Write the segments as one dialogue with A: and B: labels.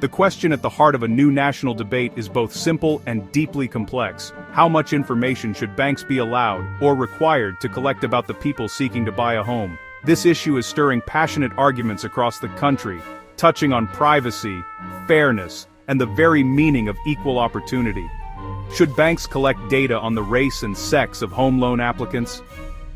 A: The question at the heart of a new national debate is both simple and deeply complex. How much information should banks be allowed, or required, to collect about the people seeking to buy a home? This issue is stirring passionate arguments across the country, touching on privacy, fairness, and the very meaning of equal opportunity. Should banks collect data on the race and sex of home loan applicants?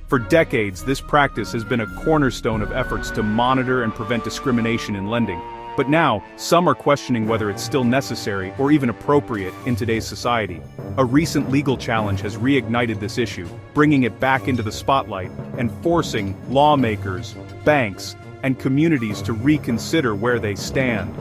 A: For decades, this practice has been a cornerstone of efforts to monitor and prevent discrimination in lending. But now, some are questioning whether it's still necessary or even appropriate in today's society. A recent legal challenge has reignited this issue, bringing it back into the spotlight and forcing lawmakers, banks, and communities to reconsider where they stand.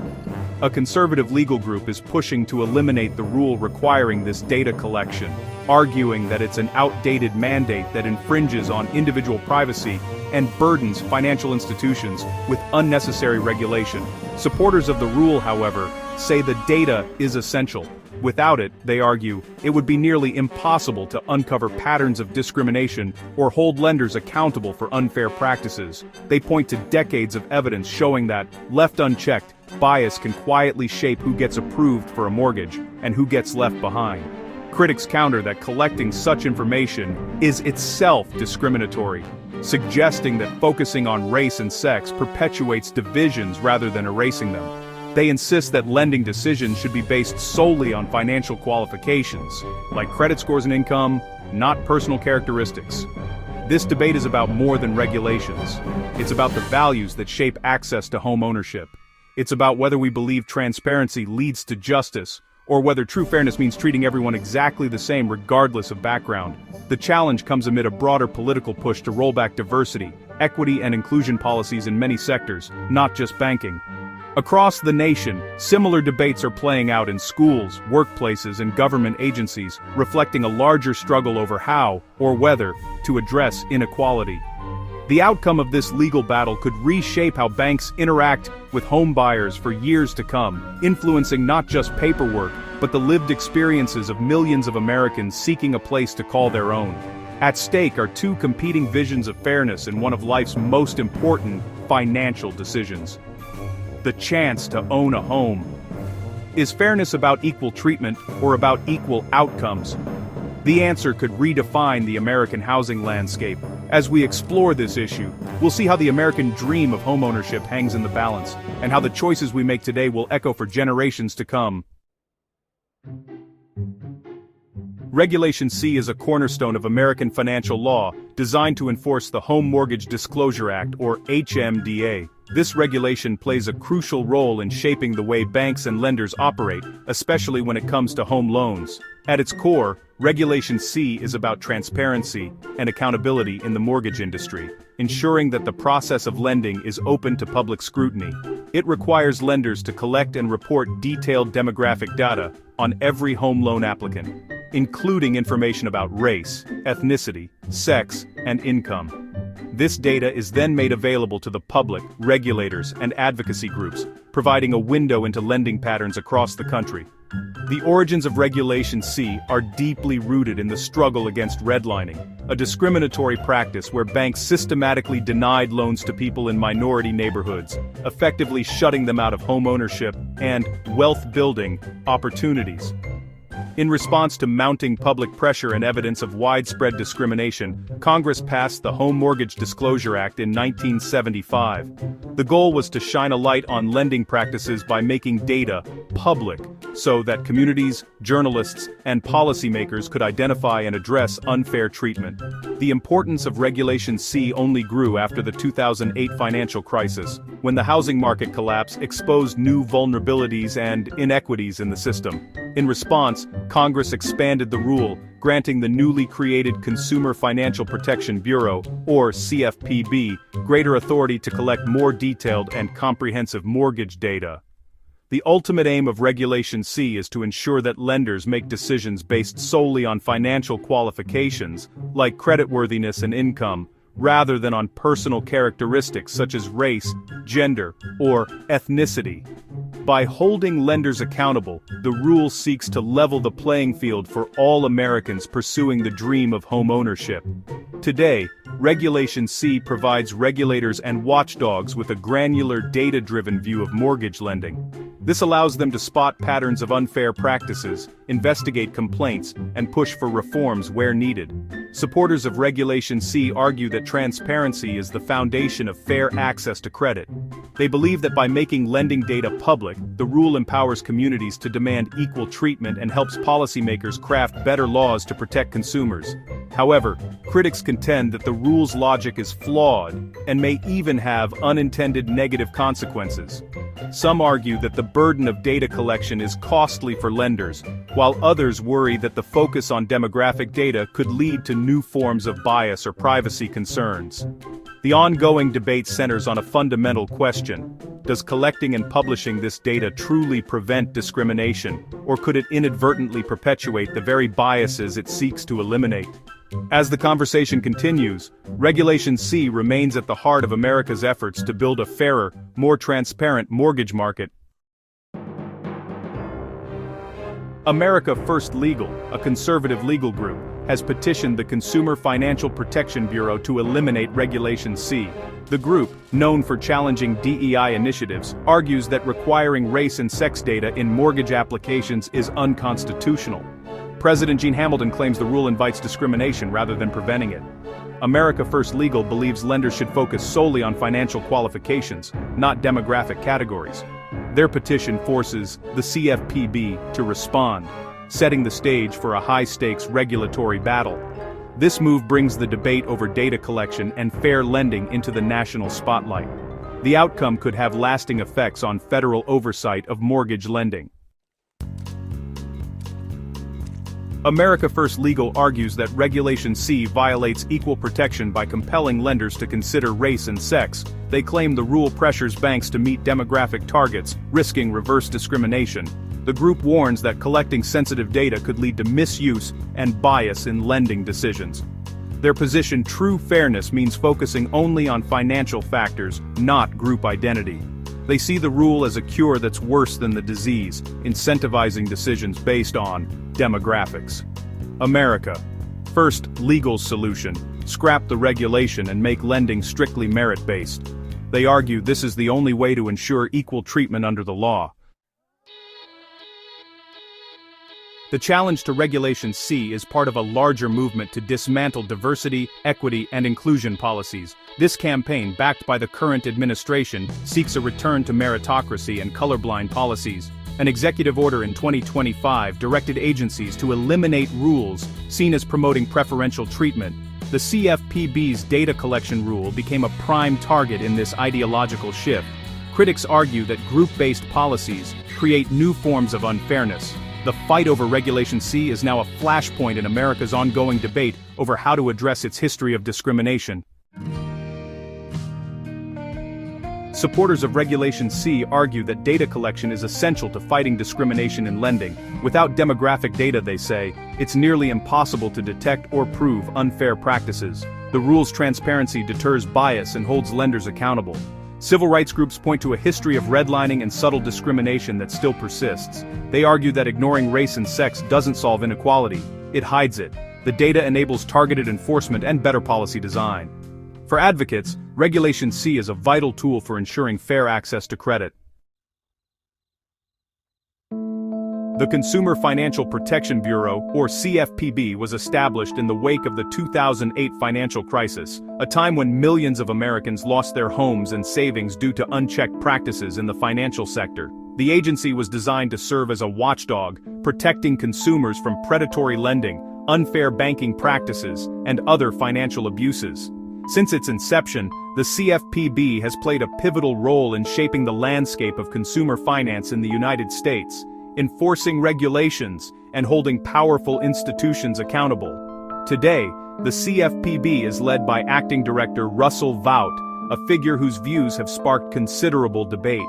A: A conservative legal group is pushing to eliminate the rule requiring this data collection, arguing that it's an outdated mandate that infringes on individual privacy and burdens financial institutions with unnecessary regulation. Supporters of the rule, however, say the data is essential. Without it, they argue, it would be nearly impossible to uncover patterns of discrimination or hold lenders accountable for unfair practices. They point to decades of evidence showing that, left unchecked, bias can quietly shape who gets approved for a mortgage and who gets left behind. Critics counter that collecting such information is itself discriminatory, suggesting that focusing on race and sex perpetuates divisions rather than erasing them. They insist that lending decisions should be based solely on financial qualifications, like credit scores and income, not personal characteristics. This debate is about more than regulations. It's about the values that shape access to home ownership. It's about whether we believe transparency leads to justice, or whether true fairness means treating everyone exactly the same regardless of background. The challenge comes amid a broader political push to roll back diversity, equity, and inclusion policies in many sectors, not just banking. Across the nation, similar debates are playing out in schools, workplaces, and government agencies, reflecting a larger struggle over how, or whether, to address inequality. The outcome of this legal battle could reshape how banks interact with home buyers for years to come, influencing not just paperwork, but the lived experiences of millions of Americans seeking a place to call their own. At stake are two competing visions of fairness in one of life's most important financial decisions: the chance to own a home. Is fairness about equal treatment or about equal outcomes? The answer could redefine the American housing landscape. As we explore this issue, we'll see how the American dream of homeownership hangs in the balance, and how the choices we make today will echo for generations to come. Regulation C is a cornerstone of American financial law, designed to enforce the Home Mortgage Disclosure Act, or HMDA. This regulation plays a crucial role in shaping the way banks and lenders operate, especially when it comes to home loans. At its core, Regulation C is about transparency and accountability in the mortgage industry, ensuring that the process of lending is open to public scrutiny. It requires lenders to collect and report detailed demographic data on every home loan applicant, including information about race, ethnicity, sex, and income. This data is then made available to the public, regulators, and advocacy groups, providing a window into lending patterns across the country. The origins of Regulation C are deeply rooted in the struggle against redlining, a discriminatory practice where banks systematically denied loans to people in minority neighborhoods, effectively shutting them out of home ownership and wealth-building opportunities. In response to mounting public pressure and evidence of widespread discrimination, Congress passed the Home Mortgage Disclosure Act in 1975. The goal was to shine a light on lending practices by making data public, so that communities, journalists, and policymakers could identify and address unfair treatment. The importance of Regulation C only grew after the 2008 financial crisis, when the housing market collapse exposed new vulnerabilities and inequities in the system. In response, Congress expanded the rule, granting the newly created Consumer Financial Protection Bureau, or CFPB, greater authority to collect more detailed and comprehensive mortgage data. The ultimate aim of Regulation C is to ensure that lenders make decisions based solely on financial qualifications, like creditworthiness and income, rather than on personal characteristics such as race, gender, or ethnicity. By holding lenders accountable, the rule seeks to level the playing field for all Americans pursuing the dream of home ownership. Today, Regulation C provides regulators and watchdogs with a granular, data-driven view of mortgage lending. This allows them to spot patterns of unfair practices, investigate complaints, and push for reforms where needed. Supporters of Regulation C argue that transparency is the foundation of fair access to credit. They believe that by making lending data public, the rule empowers communities to demand equal treatment and helps policymakers craft better laws to protect consumers. However, critics contend that the rule's logic is flawed and may even have unintended negative consequences. Some argue that the burden of data collection is costly for lenders, while others worry that the focus on demographic data could lead to new forms of bias or privacy concerns. The ongoing debate centers on a fundamental question: does collecting and publishing this data truly prevent discrimination, or could it inadvertently perpetuate the very biases it seeks to eliminate? As the conversation continues, Regulation C remains at the heart of America's efforts to build a fairer, more transparent mortgage market. America First Legal, a conservative legal group, has petitioned the Consumer Financial Protection Bureau to eliminate Regulation C. The group, known for challenging DEI initiatives, argues that requiring race and sex data in mortgage applications is unconstitutional. President Gene Hamilton claims the rule invites discrimination rather than preventing it. America First Legal believes lenders should focus solely on financial qualifications, not demographic categories. Their petition forces the CFPB to respond, setting the stage for a high-stakes regulatory battle. This move brings the debate over data collection and fair lending into the national spotlight. The outcome could have lasting effects on federal oversight of mortgage lending. America First Legal argues that Regulation C violates equal protection by compelling lenders to consider race and sex. They claim the rule pressures banks to meet demographic targets, risking reverse discrimination. The group warns that collecting sensitive data could lead to misuse and bias in lending decisions. Their position: true fairness means focusing only on financial factors, not group identity. They see the rule as a cure that's worse than the disease, incentivizing decisions based on demographics. America First Legal's solution: scrap the regulation and make lending strictly merit-based. They argue this is the only way to ensure equal treatment under the law. The challenge to Regulation C is part of a larger movement to dismantle diversity, equity, and inclusion policies. This campaign, backed by the current administration, seeks a return to meritocracy and colorblind policies. An executive order in 2025 directed agencies to eliminate rules seen as promoting preferential treatment. The CFPB's data collection rule became a prime target in this ideological shift. Critics argue that group-based policies create new forms of unfairness. The fight over Regulation C is now a flashpoint in America's ongoing debate over how to address its history of discrimination. Supporters of Regulation C argue that data collection is essential to fighting discrimination in lending. Without demographic data, they say, it's nearly impossible to detect or prove unfair practices. The rule's transparency deters bias and holds lenders accountable. Civil rights groups point to a history of redlining and subtle discrimination that still persists. They argue that ignoring race and sex doesn't solve inequality, it hides it. The data enables targeted enforcement and better policy design. For advocates, Regulation C is a vital tool for ensuring fair access to credit. The Consumer Financial Protection Bureau, or CFPB, was established in the wake of the 2008 financial crisis, a time when millions of Americans lost their homes and savings due to unchecked practices in the financial sector. The agency was designed to serve as a watchdog, protecting consumers from predatory lending, unfair banking practices, and other financial abuses. Since its inception, the CFPB has played a pivotal role in shaping the landscape of consumer finance in the United States, enforcing regulations, and holding powerful institutions accountable. Today, the CFPB is led by Acting Director Russell Vought, a figure whose views have sparked considerable debate.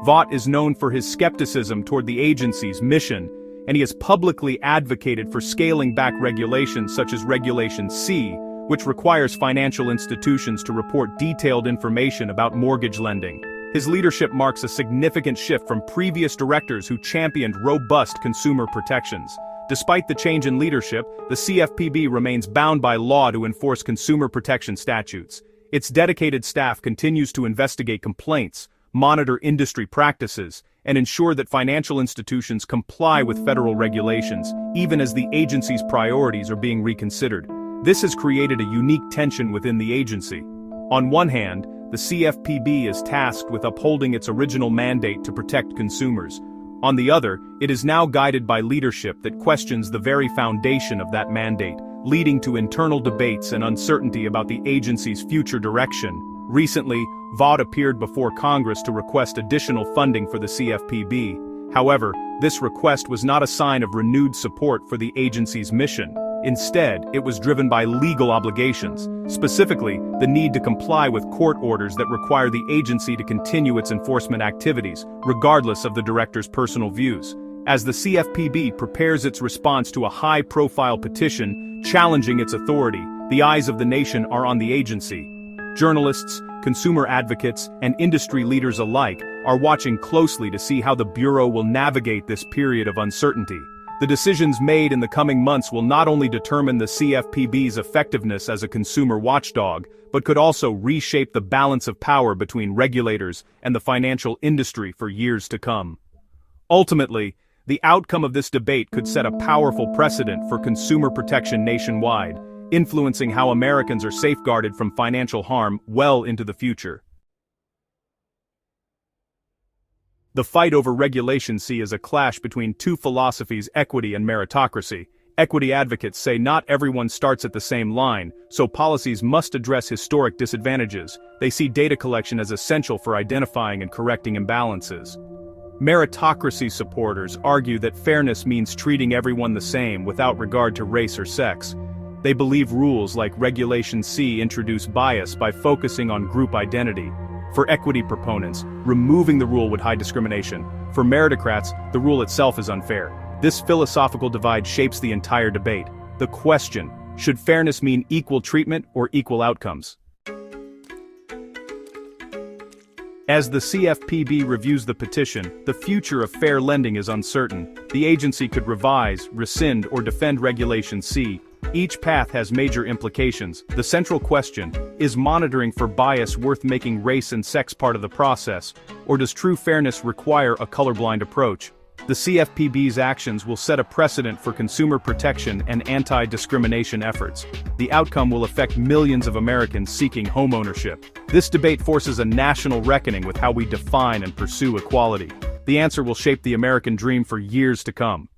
A: Vought is known for his skepticism toward the agency's mission, and he has publicly advocated for scaling back regulations such as Regulation C, which requires financial institutions to report detailed information about mortgage lending. His leadership marks a significant shift from previous directors who championed robust consumer protections. Despite the change in leadership, the CFPB remains bound by law to enforce consumer protection statutes. Its dedicated staff continues to investigate complaints, monitor industry practices, and ensure that financial institutions comply with federal regulations, even as the agency's priorities are being reconsidered. This has created a unique tension within the agency. On one hand, the CFPB is tasked with upholding its original mandate to protect consumers. On the other, it is now guided by leadership that questions the very foundation of that mandate, leading to internal debates and uncertainty about the agency's future direction. Recently, Vaught appeared before Congress to request additional funding for the CFPB. However, this request was not a sign of renewed support for the agency's mission. Instead, it was driven by legal obligations, specifically the need to comply with court orders that require the agency to continue its enforcement activities, regardless of the director's personal views. As the CFPB prepares its response to a high-profile petition challenging its authority, the eyes of the nation are on the agency. Journalists, consumer advocates, and industry leaders alike are watching closely to see how the Bureau will navigate this period of uncertainty. The decisions made in the coming months will not only determine the CFPB's effectiveness as a consumer watchdog, but could also reshape the balance of power between regulators and the financial industry for years to come. Ultimately, the outcome of this debate could set a powerful precedent for consumer protection nationwide, influencing how Americans are safeguarded from financial harm well into the future. The fight over Regulation C is a clash between two philosophies: equity and meritocracy. Equity advocates say not everyone starts at the same line, so policies must address historic disadvantages. They see data collection as essential for identifying and correcting imbalances. Meritocracy supporters argue that fairness means treating everyone the same without regard to race or sex. They believe rules like Regulation C introduce bias by focusing on group identity. For equity proponents, removing the rule would hide discrimination. For meritocrats, the rule itself is unfair. This philosophical divide shapes the entire debate. The question: should fairness mean equal treatment or equal outcomes? As the CFPB reviews the petition, the future of fair lending is uncertain. The agency could revise, rescind, or defend Regulation C. Each path has major implications. The central question: is monitoring for bias worth making race and sex part of the process, or does true fairness require a colorblind approach? The CFPB's actions will set a precedent for consumer protection and anti-discrimination efforts. The outcome will affect millions of Americans seeking homeownership. This debate forces a national reckoning with how we define and pursue equality. The answer will shape the American dream for years to come.